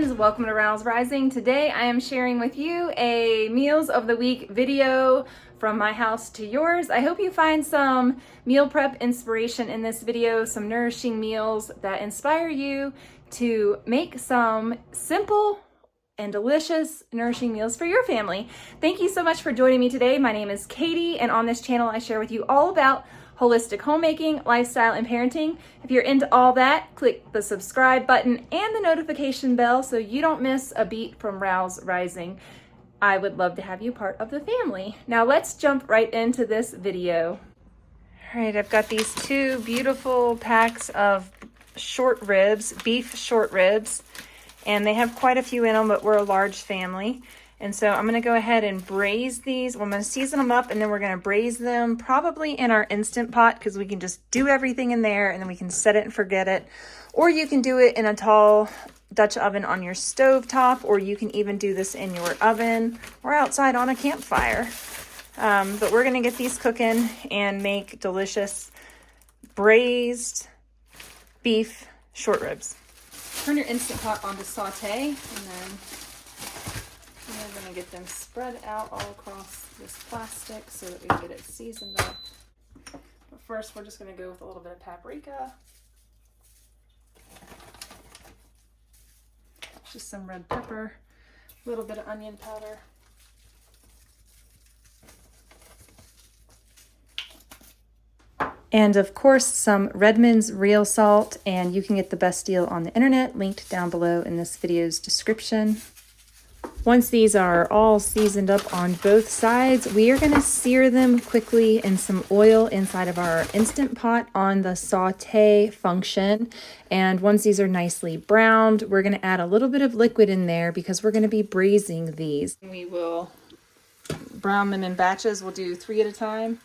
friends, welcome to Rouse Rising. Today I am sharing with you a meals of the week video from my house to yours. I hope you find some meal prep inspiration in this video, some nourishing meals that inspire you to make some simple and delicious, nourishing meals for your family. Thank you so much for joining me today. My name is Katie, and on this channel I share with you all about holistic homemaking, lifestyle, and parenting. If you're into all that, click the subscribe button and the notification bell so you don't miss a beat from Rouse Rising. I would love to have you part of the family. Now let's jump right into this video. All right, I've got these two beautiful packs of short ribs, beef short ribs, and they have quite a few in them, but we're a large family. And so I'm going to go ahead and braise these. Well, I'm going to season them up, and then we're going to braise them probably in our Instant Pot because we can just do everything in there and then we can set it and forget it. Or you can do it in a tall Dutch oven on your stove top, or you can even do this in your oven or outside on a campfire. But we're going to get these cooking and make delicious braised beef short ribs. Turn your Instant Pot on to saute, and then we're going to get them spread out all across this plastic so that we can get it seasoned up. But first, we're just going to go with a little bit of paprika, just some red pepper, a little bit of onion powder, and of course some Redmond's real salt, and you can get the best deal on the internet linked down below in this video's description. Once these are all seasoned up on both sides, we are going to sear them quickly in some oil inside of our Instant Pot on the saute function. And once these are nicely browned, we're going to add a little bit of liquid in there because we're going to be braising these. We will brown them in batches. We'll do 3 at a time.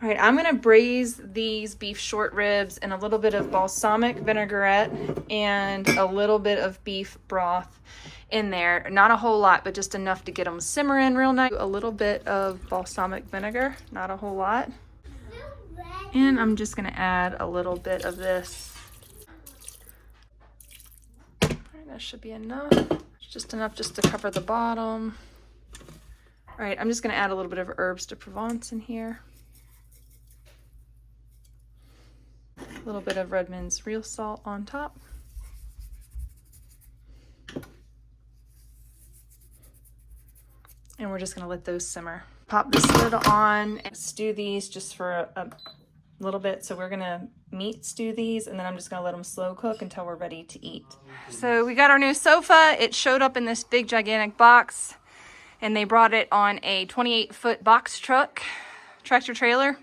All right, I'm gonna braise these beef short ribs in a little bit of balsamic vinaigrette and a little bit of beef broth in there. Not a whole lot, but just enough to get them simmering real nice. A little bit of balsamic vinegar, not a whole lot. And I'm just gonna add a little bit of this. All right, that should be enough. Just enough just to cover the bottom. All right, I'm just gonna add a little bit of herbs de Provence in here. A little bit of Redmond's real salt on top. And we're just gonna let those simmer. Pop this lid on and stew these just for a little bit. So we're gonna meat stew these, and then I'm just gonna let them slow cook until we're ready to eat. So we got our new sofa. It showed up in this big gigantic box, and they brought it on a 28-foot box truck, tractor trailer.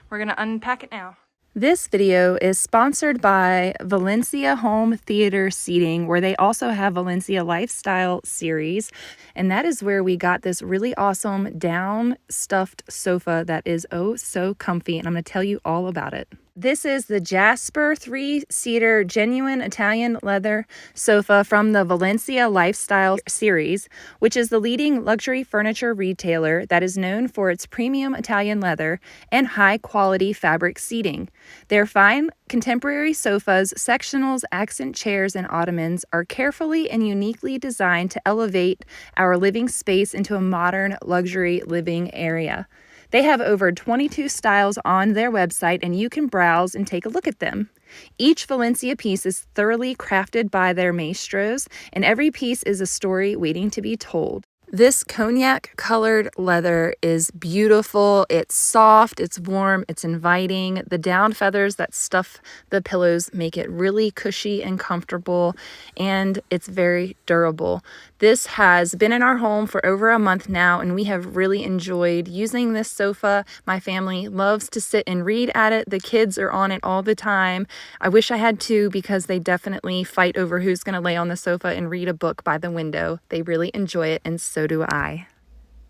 We're gonna unpack it now. This video is sponsored by Valencia Home Theater Seating, where they also have Valencia Lifestyle Series. And that is where we got this really awesome down stuffed sofa that is oh so comfy. And I'm going to tell you all about it. This is the Jasper 3-seater genuine Italian leather sofa from the Valencia Lifestyle Series, which is the leading luxury furniture retailer that is known for its premium Italian leather and high-quality fabric seating. Their fine contemporary sofas, sectionals, accent chairs, and ottomans are carefully and uniquely designed to elevate our living space into a modern luxury living area. They have over 22 styles on their website, and you can browse and take a look at them. Each Valencia piece is thoroughly crafted by their maestros, and every piece is a story waiting to be told. This cognac colored leather is beautiful. It's soft, it's warm, it's inviting. The down feathers that stuff the pillows make it really cushy and comfortable, and it's very durable. This has been in our home for over a month now, and we have really enjoyed using this sofa. My family loves to sit and read at it. The kids are on it all the time. I wish I had two because they definitely fight over who's going to lay on the sofa and read a book by the window. They really enjoy it, and so do I.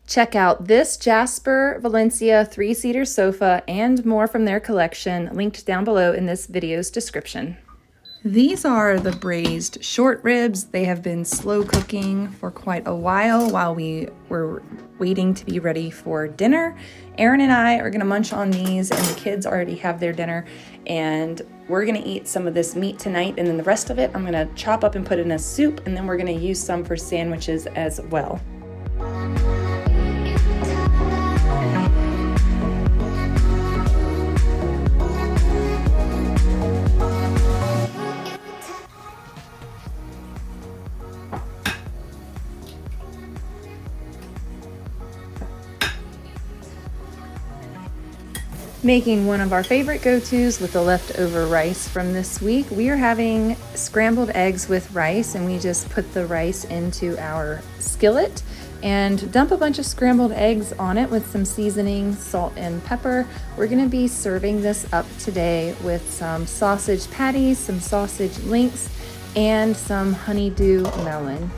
Check out this Jasper Valencia 3-seater sofa and more from their collection linked down below in this video's description. These are the braised short ribs. They have been slow cooking for quite a while we were waiting to be ready for dinner. Aaron and I are gonna munch on these, and the kids already have their dinner, and we're gonna eat some of this meat tonight, and then the rest of it I'm gonna chop up and put in a soup, and then we're gonna use some for sandwiches as well. Making one of our favorite go-tos with the leftover rice from this week. We are having scrambled eggs with rice, and we just put the rice into our skillet and dump a bunch of scrambled eggs on it with some seasoning, salt and pepper. We're gonna be serving this up today with some sausage patties, some sausage links, and some honeydew melon.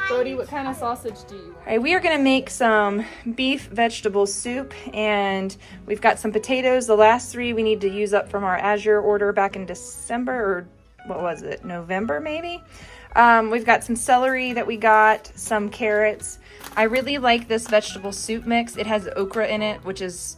Brody, what kind of sausage do you want? All right, we are gonna make some beef vegetable soup, and we've got some potatoes. The last three we need to use up from our Azure order back in December, or what was it, November maybe? We've got some celery that we got, some carrots. I really like this vegetable soup mix. It has okra in it, which is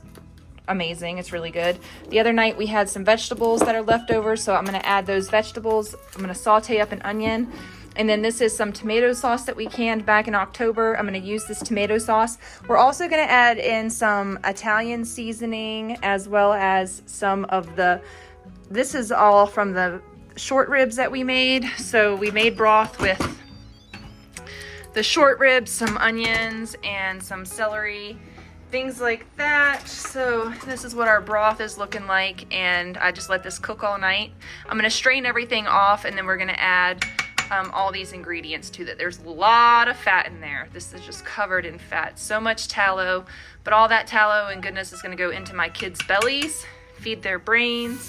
amazing. It's really good. The other night we had some vegetables that are left over, so I'm gonna add those vegetables. I'm gonna saute up an onion. And then this is some tomato sauce that we canned back in October. I'm gonna use this tomato sauce. We're also gonna add in some Italian seasoning, as well as some of this is all from the short ribs that we made. So we made broth with the short ribs, some onions, and some celery, things like that. So this is what our broth is looking like, and I just let this cook all night. I'm gonna strain everything off, and then we're gonna add all these ingredients to that. There's a lot of fat in there. This is just covered in fat. So much tallow, but all that tallow and goodness is gonna go into my kids' bellies, feed their brains.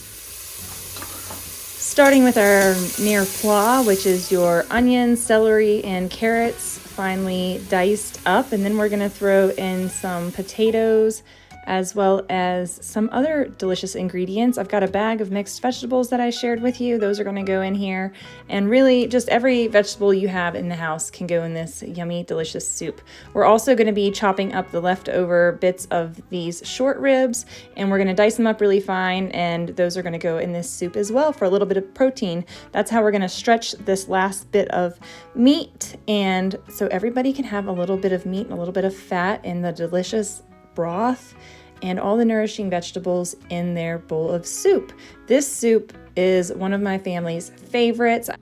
Starting with our mirepoix, which is your onions, celery, and carrots, finely diced up, and then we're gonna throw in some potatoes, as well as some other delicious ingredients. I've got a bag of mixed vegetables that I shared with you. Those are gonna go in here. And really just every vegetable you have in the house can go in this yummy, delicious soup. We're also gonna be chopping up the leftover bits of these short ribs, and we're gonna dice them up really fine, and those are gonna go in this soup as well for a little bit of protein. That's how we're gonna stretch this last bit of meat, and so everybody can have a little bit of meat and a little bit of fat in the delicious broth and all the nourishing vegetables in their bowl of soup. This soup is one of my family's favorites. All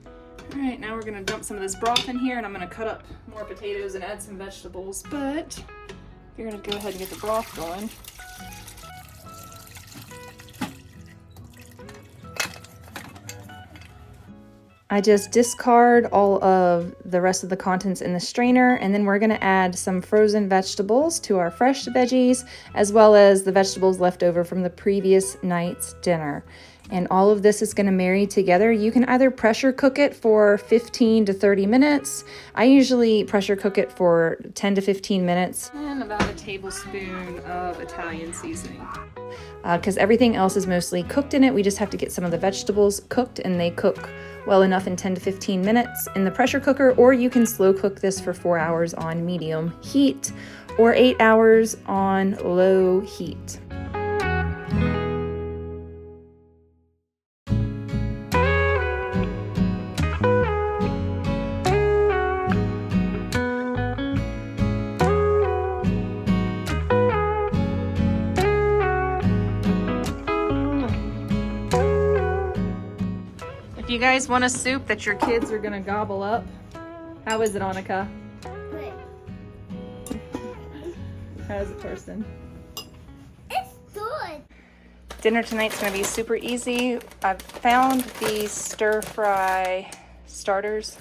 right, now we're gonna dump some of this broth in here, and I'm gonna cut up more potatoes and add some vegetables, but you're gonna go ahead and get the broth going. I just discard all of the rest of the contents in the strainer, and then we're gonna add some frozen vegetables to our fresh veggies, as well as the vegetables left over from the previous night's dinner. And all of this is gonna marry together. You can either pressure cook it for 15 to 30 minutes. I usually pressure cook it for 10 to 15 minutes. And about a tablespoon of Italian seasoning. Because everything else is mostly cooked in it. We just have to get some of the vegetables cooked, and they cook well enough in 10 to 15 minutes in the pressure cooker, or you can slow cook this for 4 hours on medium heat. or 8 hours on low heat. If you guys want a soup that your kids are gonna gobble up, how is it, Annika? How is it, Torsten? It's good. Dinner tonight's gonna be super easy. I've found these stir-fry starters,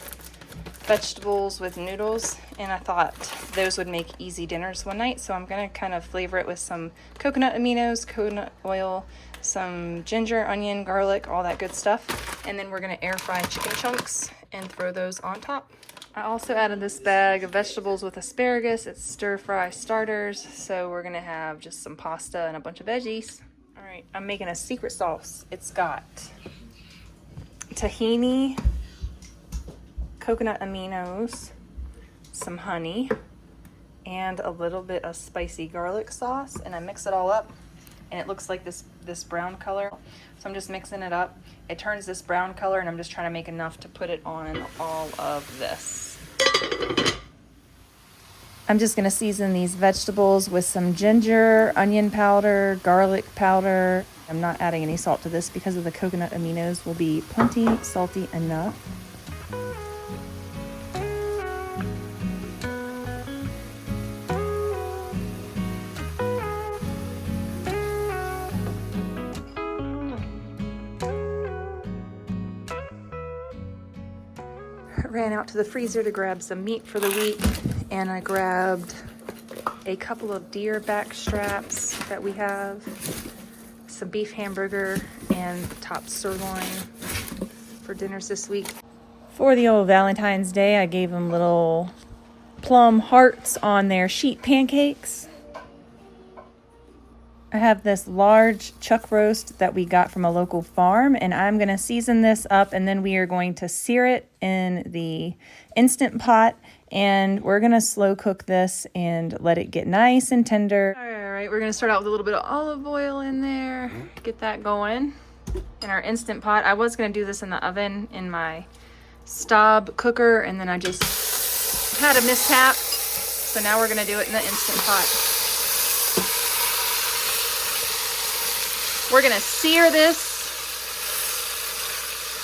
vegetables with noodles, and I thought those would make easy dinners one night. So I'm gonna kind of flavor it with some coconut aminos, coconut oil, some ginger, onion, garlic, all that good stuff. And then we're gonna air fry chicken chunks and throw those on top. I also added this bag of vegetables with asparagus. It's stir-fry starters. So we're gonna have just some pasta and a bunch of veggies. All right, I'm making a secret sauce. It's got tahini, coconut aminos, some honey, and a little bit of spicy garlic sauce. And I mix it all up and it looks like this brown color. So I'm just mixing it up. It turns this brown color and I'm just trying to make enough to put it on all of this. I'm just gonna season these vegetables with some ginger, onion powder, garlic powder. I'm not adding any salt to this because of the coconut aminos will be plenty salty enough. Ran out to the freezer to grab some meat for the week, and I grabbed a couple of deer back straps that we have, some beef hamburger, and top sirloin for dinners this week. For the old Valentine's Day, I gave them little plum hearts on their sheet pancakes. I have this large chuck roast that we got from a local farm, and I'm going to season this up, and then we are going to sear it in the Instant Pot, and we're going to slow cook this and let it get nice and tender. All right, we're going to start out with a little bit of olive oil in there, get that going in our Instant Pot. I was going to do this in the oven in my Staub cooker, and then I just had a mishap, so now we're going to do it in the Instant Pot. We're gonna sear this,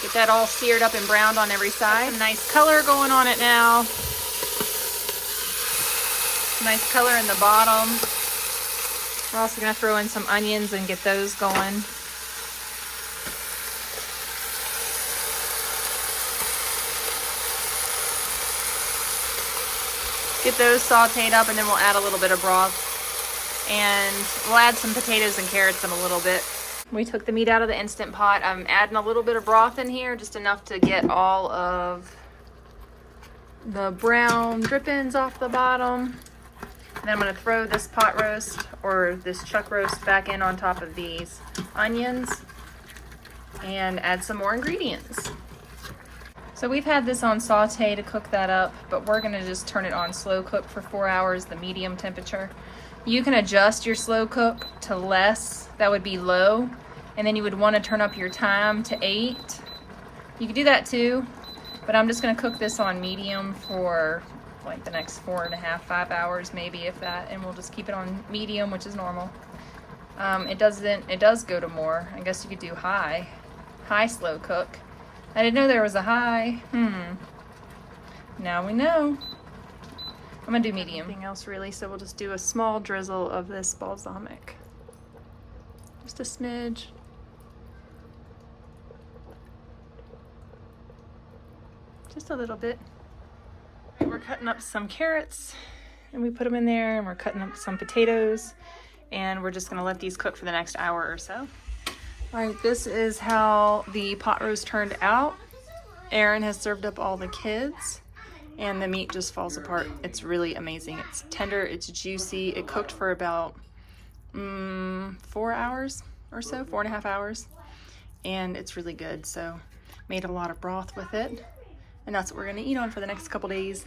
get that all seared up and browned on every side. Some nice color going on it now. Nice color in the bottom. We're also gonna throw in some onions and get those going. Get those sauteed up, and then we'll add a little bit of broth. And we'll add some potatoes and carrots in a little bit. We took the meat out of the Instant Pot. I'm adding a little bit of broth in here, just enough to get all of the brown drippings off the bottom. And then I'm going to throw this pot roast or this chuck roast back in on top of these onions and add some more ingredients. So we've had this on saute to cook that up, but we're going to just turn it on slow cook for 4 hours, the medium temperature. You can adjust your slow cook to less, that would be low, and then you would want to turn up your time to 8. You could do that too, but I'm just going to cook this on medium for like the next 4.5, 5 hours maybe, if that, and we'll just keep it on medium, which is normal. It does go to more. I guess you could do high slow cook. I didn't know there was a high. Now we know. I'm gonna do medium. Nothing else really, so we'll just do a small drizzle of this balsamic. Just a smidge. Just a little bit. Right, we're cutting up some carrots and we put them in there, and we're cutting up some potatoes, and we're just gonna let these cook for the next hour or so. All right, this is how the pot roast turned out. Aaron has served up all the kids, and the meat just falls apart. It's really amazing. It's tender, it's juicy. It cooked for about 4 hours or so, 4.5 hours, and it's really good. So made a lot of broth with it, and that's what we're gonna eat on for the next couple days.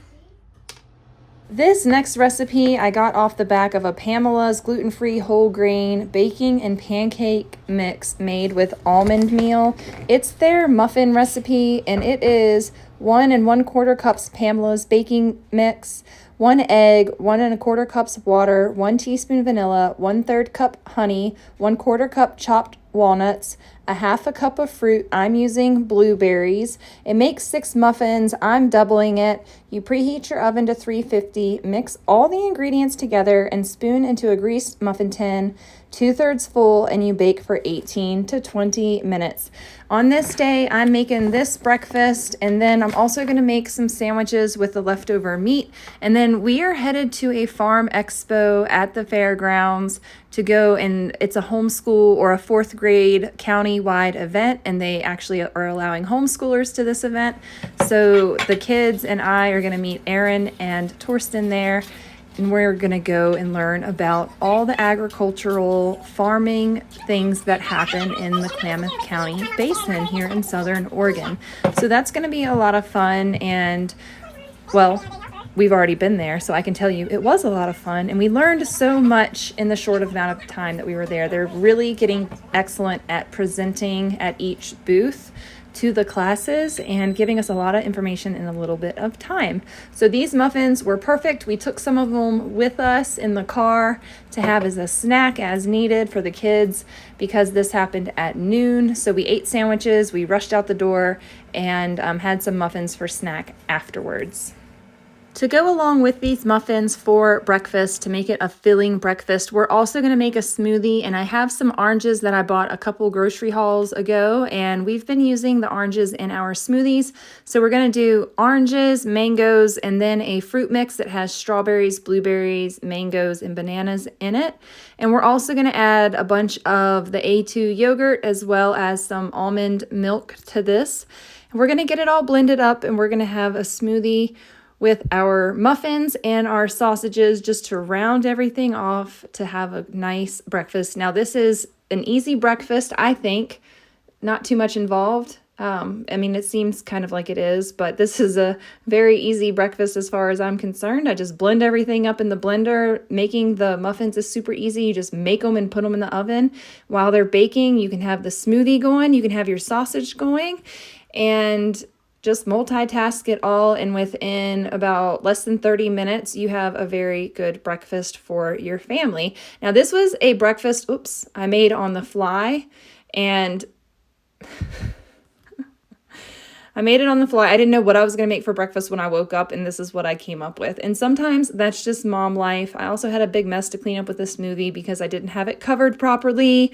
This next recipe I got off the back of a Pamela's gluten-free whole grain baking and pancake mix made with almond meal. It's their muffin recipe, and it is 1 1/4 cups Pamela's baking mix, 1 egg, 1 1/4 cups water, 1 teaspoon vanilla, 1/3 cup honey, 1/4 cup chopped walnuts, a 1/2 cup of fruit. I'm using blueberries. It makes 6 muffins. I'm doubling it. You preheat your oven to 350, mix all the ingredients together and spoon into a greased muffin tin, 2/3 full, and you bake for 18 to 20 minutes. On this day, I'm making this breakfast, and then I'm also going to make some sandwiches with the leftover meat. And then we are headed to a farm expo at the fairgrounds to go, and it's a homeschool or a 4th grade county-wide event, and they actually are allowing homeschoolers to this event. So the kids and I are going to meet Aaron and Torsten there, and we're going to go and learn about all the agricultural farming things that happen in the Klamath County Basin here in Southern Oregon. So that's going to be a lot of fun, and well, we've already been there, so I can tell you it was a lot of fun, and we learned so much in the short amount of time that we were there. They're really getting excellent at presenting at each booth to the classes and giving us a lot of information in a little bit of time. So these muffins were perfect. We took some of them with us in the car to have as a snack as needed for the kids because this happened at noon. So we ate sandwiches, we rushed out the door, and had some muffins for snack afterwards. To go along with these muffins for breakfast, to make it a filling breakfast, we're also going to make a smoothie, and I have some oranges that I bought a couple grocery hauls ago, and we've been using the oranges in our smoothies. So we're going to do oranges, mangoes, and then a fruit mix that has strawberries, blueberries, mangoes, and bananas in it. And we're also going to add a bunch of the A2 yogurt as well as some almond milk to this. And we're going to get it all blended up, and we're going to have a smoothie with our muffins and our sausages just to round everything off to have a nice breakfast. Now, this is an easy breakfast, I think, not too much involved. I mean, it seems kind of like it is, but this is a very easy breakfast as far as I'm concerned. I just blend everything up in the blender. Making the muffins is super easy. You just make them and put them in the oven. While they're baking, you can have the smoothie going, you can have your sausage going, and just multitask it all, and within about less than 30 minutes, you have a very good breakfast for your family. Now, this was a breakfast, I made on the fly, and I made it on the fly. I didn't know what I was going to make for breakfast when I woke up, and this is what I came up with. And sometimes that's just mom life. I also had a big mess to clean up with the smoothie because I didn't have it covered properly.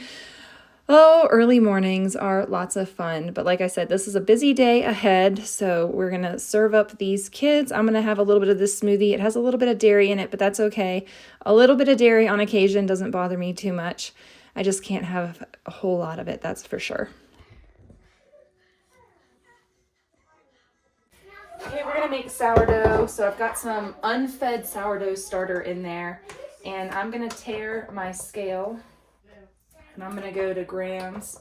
Oh, early mornings are lots of fun. But like I said, this is a busy day ahead. So we're going to serve up these kids. I'm going to have a little bit of this smoothie. It has a little bit of dairy in it, but that's okay. A little bit of dairy on occasion doesn't bother me too much. I just can't have a whole lot of it, that's for sure. Okay, we're going to make sourdough. So I've got some unfed sourdough starter in there. And I'm going to tare my scale. And I'm going to go to grams,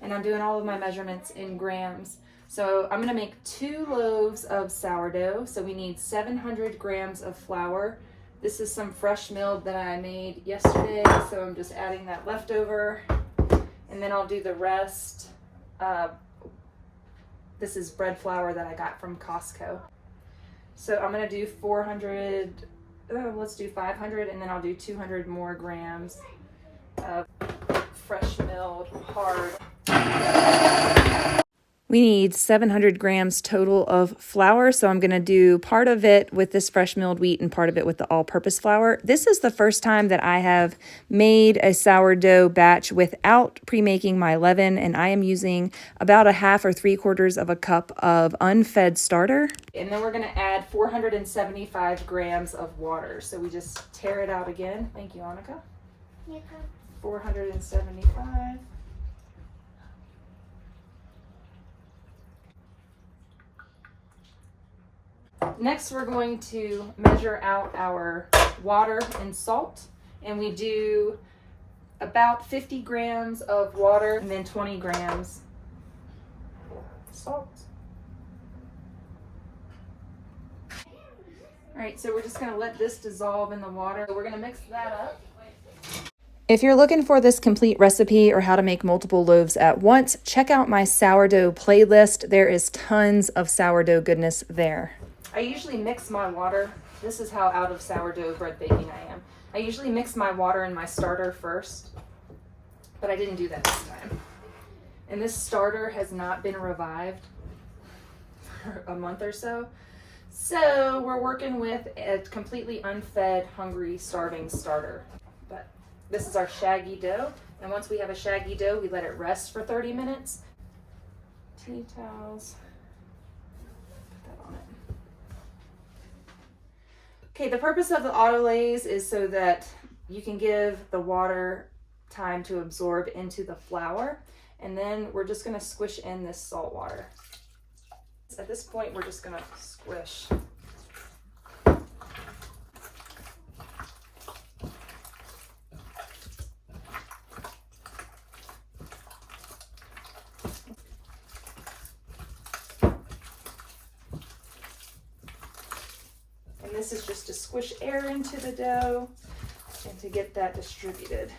and I'm doing all of my measurements in grams. So I'm going to make 2 loaves of sourdough. So we need 700 grams of flour. This is some fresh milled that I made yesterday, so I'm just adding that leftover, and then I'll do the rest. This is bread flour that I got from Costco. So I'm going to do 400, let's do 500, and then I'll do 200 more grams of fresh milled hard. We need 700 grams total of flour, so I'm going to do part of it with this fresh milled wheat and part of it with the all-purpose flour. This is the first time that I have made a sourdough batch without pre-making my leaven, and I am using about a 1/2 or 3/4 of a cup of unfed starter. And then we're going to add 475 grams of water. So we just tear it out again. Thank you, Annika. 475. Next, we're going to measure out our water and salt, and we do about 50 grams of water and then 20 grams salt. All right, so we're just gonna let this dissolve in the water. We're gonna mix that up. If you're looking for this complete recipe or how to make multiple loaves at once, check out my sourdough playlist. There is tons of sourdough goodness there. I usually mix my water. This is how out of sourdough bread baking I am. I usually mix my water in my starter first, but I didn't do that this time. And this starter has not been revived for a month or so. So we're working with a completely unfed, hungry, starving starter. But this is our shaggy dough. And once we have a shaggy dough, we let it rest for 30 minutes. Tea towels. Put that on it. Okay, the purpose of the autolays is so that you can give the water time to absorb into the flour. And then we're just gonna squish in this salt water. At this point, we're just gonna squish. And this is just to squish air into the dough and to get that distributed.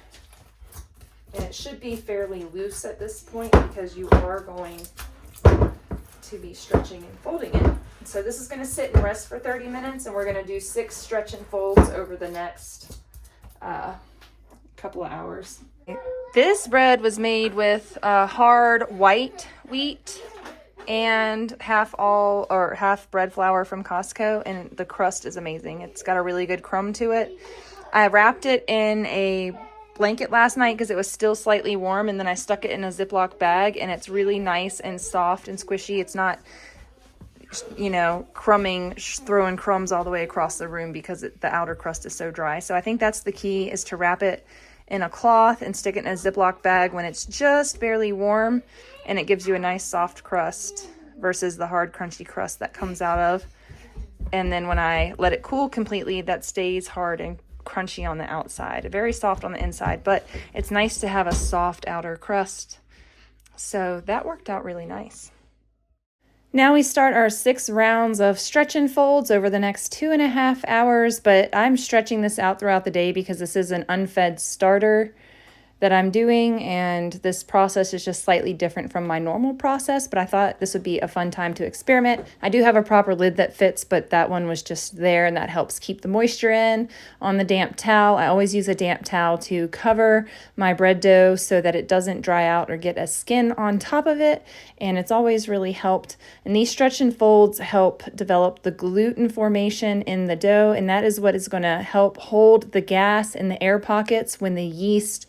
And it should be fairly loose at this point because you are going to be stretching and folding it. So this is going to sit and rest for 30 minutes, and we're going to do 6 stretch and folds over the next couple of hours. This bread was made with hard white wheat and half bread flour from Costco, and the crust is amazing. It's got a really good crumb to it. I wrapped it in a blanket last night because it was still slightly warm, and then I stuck it in a Ziploc bag, and it's really nice and soft and squishy. It's not, you know, throwing crumbs all the way across the room because the outer crust is so dry. So I think that's the key, is to wrap it in a cloth and stick it in a Ziploc bag when it's just barely warm, and it gives you a nice soft crust versus the hard crunchy crust that comes out of. And then when I let it cool completely, that stays hard and crunchy on the outside, very soft on the inside, but it's nice to have a soft outer crust. So that worked out really nice. Now we start our 6 rounds of stretch and folds over the next 2.5 hours, but I'm stretching this out throughout the day because this is an unfed starter that I'm doing, and this process is just slightly different from my normal process, but I thought this would be a fun time to experiment. I do have a proper lid that fits, but that one was just there, and that helps keep the moisture in on the damp towel. I always use a damp towel to cover my bread dough so that it doesn't dry out or get a skin on top of it, and it's always really helped. And these stretch and folds help develop the gluten formation in the dough, and that is what is going to help hold the gas in the air pockets when the yeast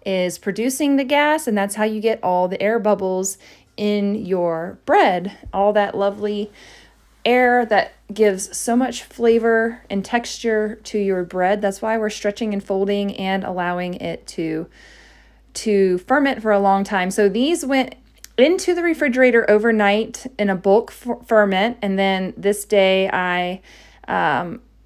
is producing the gas, and that's how you get all the air bubbles in your bread, all that lovely air that gives so much flavor and texture to your bread. That's why we're stretching and folding and allowing it to ferment for a long time. So these went into the refrigerator overnight in a bulk ferment, and then this day I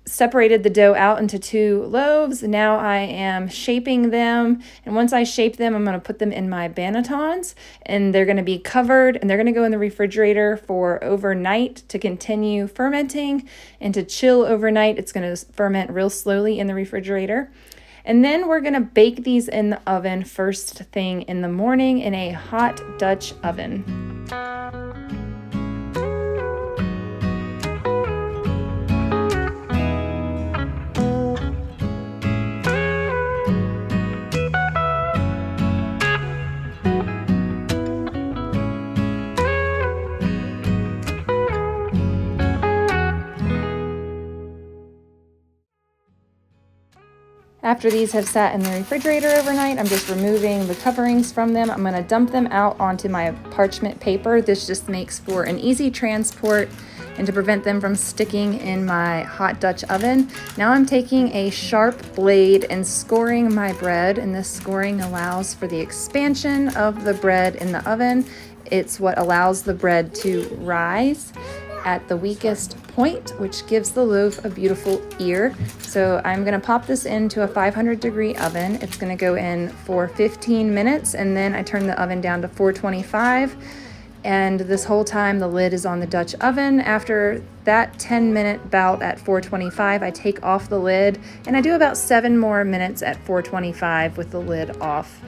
separated the dough out into 2 loaves. Now I am shaping them, and once I shape them, I'm going to put them in my bannetons, and they're going to be covered, and they're going to go in the refrigerator for overnight to continue fermenting and to chill overnight. It's going to ferment real slowly in the refrigerator. And then we're going to bake these in the oven first thing in the morning in a hot Dutch oven. After these have sat in the refrigerator overnight, I'm just removing the coverings from them. I'm going to dump them out onto my parchment paper. This just makes for an easy transport and to prevent them from sticking in my hot Dutch oven. Now I'm taking a sharp blade and scoring my bread, and this scoring allows for the expansion of the bread in the oven. It's what allows the bread to rise at the weakest point, which gives the loaf a beautiful ear. So I'm gonna pop this into a 500-degree oven. It's gonna go in for 15 minutes, and then I turn the oven down to 425. And this whole time the lid is on the Dutch oven. After that 10-minute bout at 425, I take off the lid and I do about 7 more minutes at 425 with the lid off.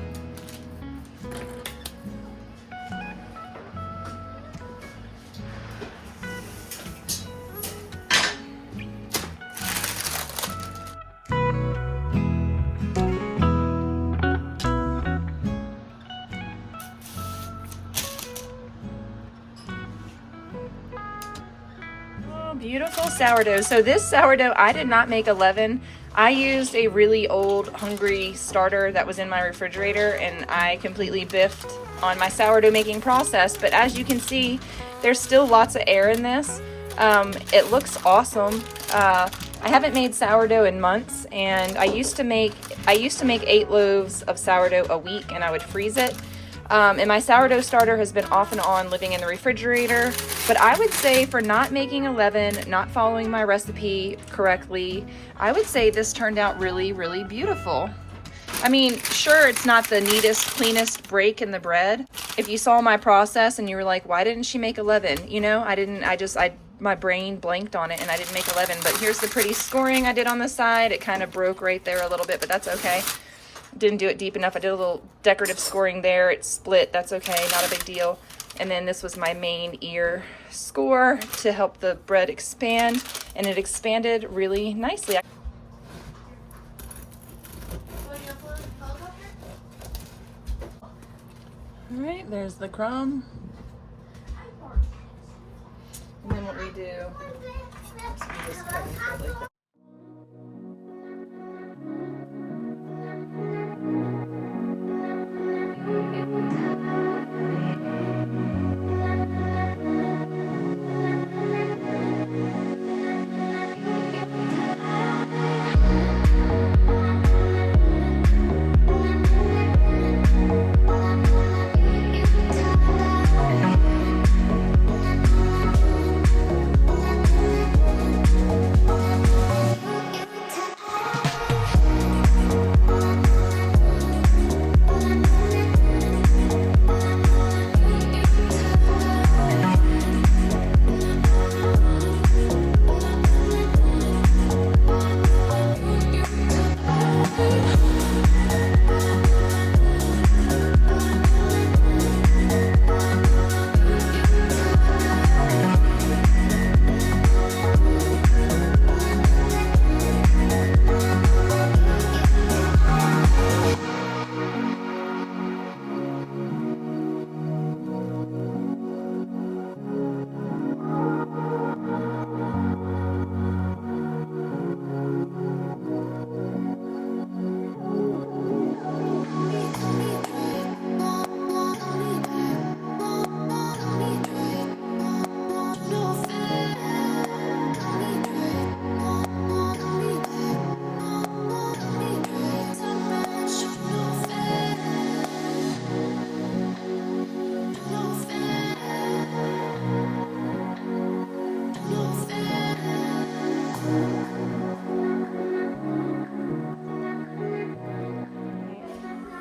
Beautiful sourdough. So this sourdough, I did not make a leaven. I used a really old hungry starter that was in my refrigerator, and I completely biffed on my sourdough making process. But as you can see, there's still lots of air in this. It looks awesome. I haven't made sourdough in months, and I used to make 8 loaves of sourdough a week, and I would freeze it. And my sourdough starter has been off and on living in the refrigerator. But I would say for not making a leaven, not following my recipe correctly, I would say this turned out really, really beautiful. I mean, sure, it's not the neatest, cleanest break in the bread. If you saw my process and you were like, why didn't she make a leaven? You know, my brain blanked on it and I didn't make a leaven. But here's the pretty scoring I did on the side. It kind of broke right there a little bit, but that's okay. Didn't do it deep enough. I did a little decorative scoring there. It split. That's okay. Not a big deal. And then this was my main ear score to help the bread expand, and it expanded really nicely. All right, there's the crumb. And then what we do is we just cut it like that.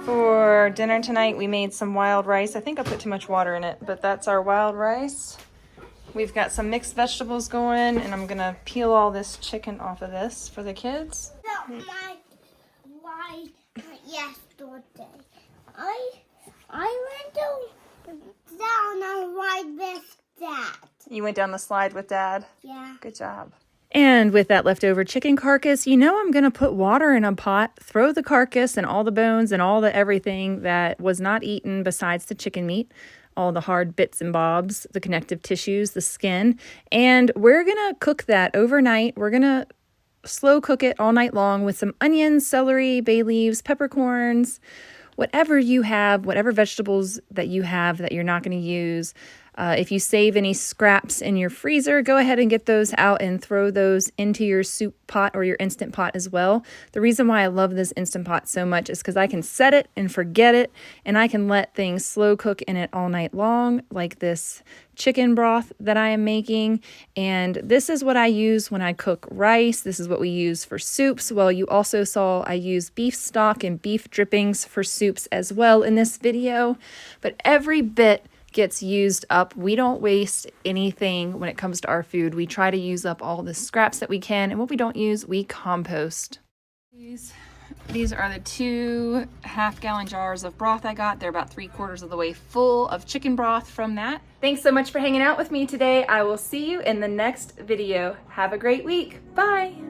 For dinner tonight, we made some wild rice. I think I put too much water in it, but that's our wild rice. We've got some mixed vegetables going, and I'm gonna peel all this chicken off of this for the kids. My white yesterday. I went down a ride with Dad. You went down the slide with Dad? Yeah. Good job. And with that leftover chicken carcass, you know I'm going to put water in a pot, throw the carcass and all the bones and all the everything that was not eaten besides the chicken meat, all the hard bits and bobs, the connective tissues, the skin, and we're going to cook that overnight. We're going to slow cook it all night long with some onions, celery, bay leaves, peppercorns, whatever you have, whatever vegetables that you have that you're not going to use. If you save any scraps in your freezer, go ahead and get those out and throw those into your soup pot or your Instant Pot as well. The reason why I love this Instant Pot so much is because I can set it and forget it, and I can let things slow cook in it all night long, like this chicken broth that I am making. And this is what I use when I cook rice. This is what we use for soups. Well, you also saw I use beef stock and beef drippings for soups as well in this video, but every bit gets used up. We don't waste anything when it comes to our food. We try to use up all the scraps that we can, and what we don't use, we compost. These are the 2 half-gallon jars of broth I got. They're about 3/4 of the way full of chicken broth from that. Thanks so much for hanging out with me today. I will see you in the next video. Have a great week. Bye.